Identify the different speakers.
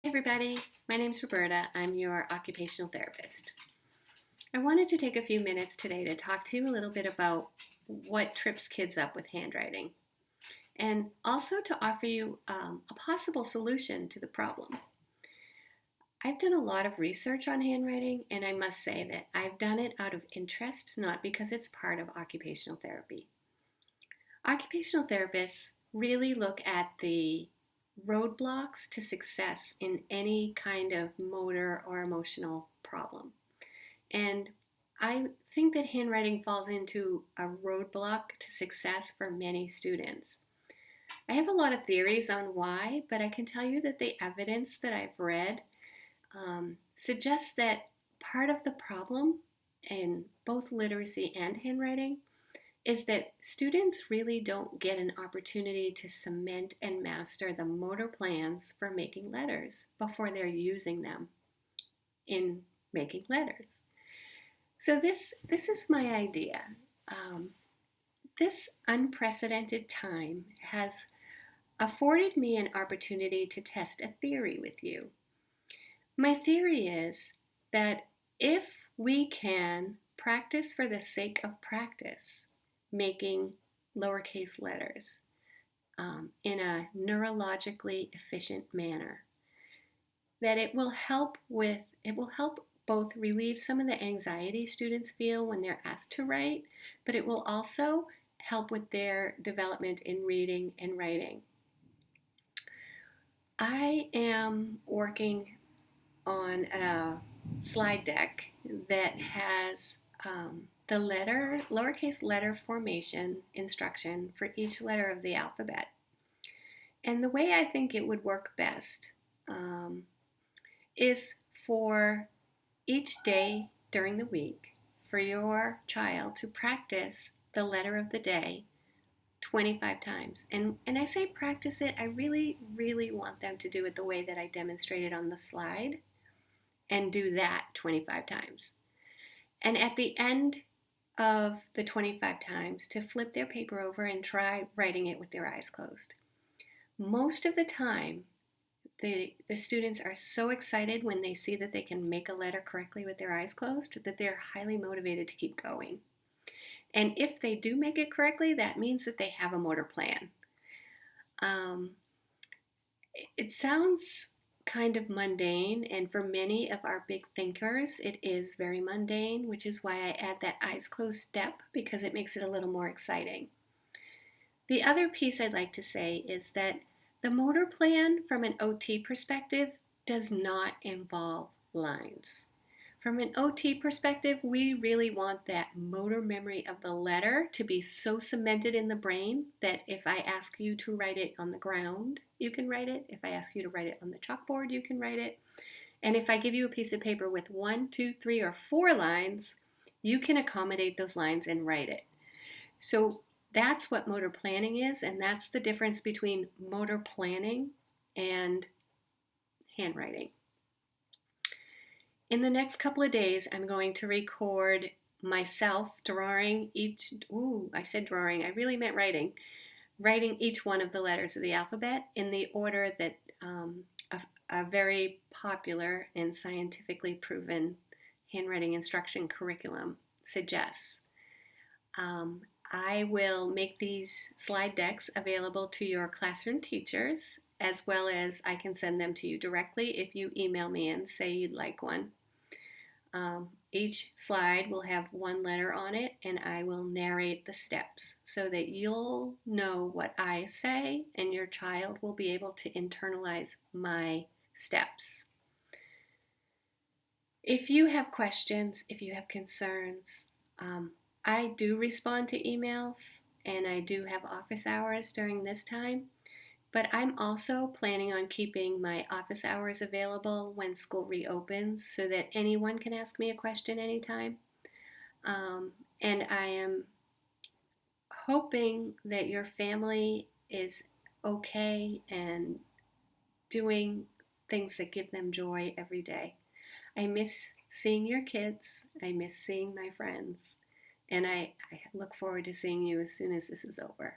Speaker 1: Everybody, my name's Roberta. I'm your occupational therapist. I wanted to take a few minutes today to talk to you a little bit about what trips kids up with handwriting and also to offer you a possible solution to the problem. I've done a lot of research on handwriting, and I must say that I've done it out of interest, not because it's part of occupational therapy. Occupational therapists really look at the roadblocks to success in any kind of motor or emotional problem. And I think that handwriting falls into a roadblock to success for many students. I have a lot of theories on why, but I can tell you that the evidence that I've read suggests that part of the problem in both literacy and handwriting is that students really don't get an opportunity to cement and master the motor plans for making letters before they're using them in making letters. So this is my idea. This unprecedented time has afforded me an opportunity to test a theory with you. My theory is that if we can practice for the sake of practice, making lowercase letters in a neurologically efficient manner, that it will help both relieve some of the anxiety students feel when they're asked to write, but it will also help with their development in reading and writing. I am working on a slide deck that has the lowercase letter formation instruction for each letter of the alphabet. And the way I think it would work best is for each day during the week for your child to practice the letter of the day 25 times. And I say practice it, I really, really want them to do it the way that I demonstrated on the slide and do that 25 times. And at the end of the 25 times, to flip their paper over and try writing it with their eyes closed. Most of the time, the students are so excited when they see that they can make a letter correctly with their eyes closed that they're highly motivated to keep going. And if they do make it correctly, that means that they have a motor plan. It sounds kind of mundane, and for many of our big thinkers, it is very mundane, which is why I add that eyes closed step, because it makes it a little more exciting. The other piece I'd like to say is that the motor plan from an OT perspective does not involve lines. From an OT perspective, we really want that motor memory of the letter to be so cemented in the brain that if I ask you to write it on the ground, you can write it. If I ask you to write it on the chalkboard, you can write it. And if I give you a piece of paper with 1, 2, 3, or 4 lines, you can accommodate those lines and write it. So that's what motor planning is, and that's the difference between motor planning and handwriting. In the next couple of days, I'm going to record myself drawing each, I said drawing, I really meant writing each one of the letters of the alphabet in the order that a very popular and scientifically proven handwriting instruction curriculum suggests. I will make these slide decks available to your classroom teachers, as well as I can send them to you directly if you email me and say you'd like one. Each slide will have one letter on it, and I will narrate the steps so that you'll know what I say and your child will be able to internalize my steps. If you have questions, if you have concerns, I do respond to emails, and I do have office hours during this time. But I'm also planning on keeping my office hours available when school reopens so that anyone can ask me a question anytime. And I am hoping that your family is okay and doing things that give them joy every day. I miss seeing your kids. I miss seeing my friends. And I look forward to seeing you as soon as this is over.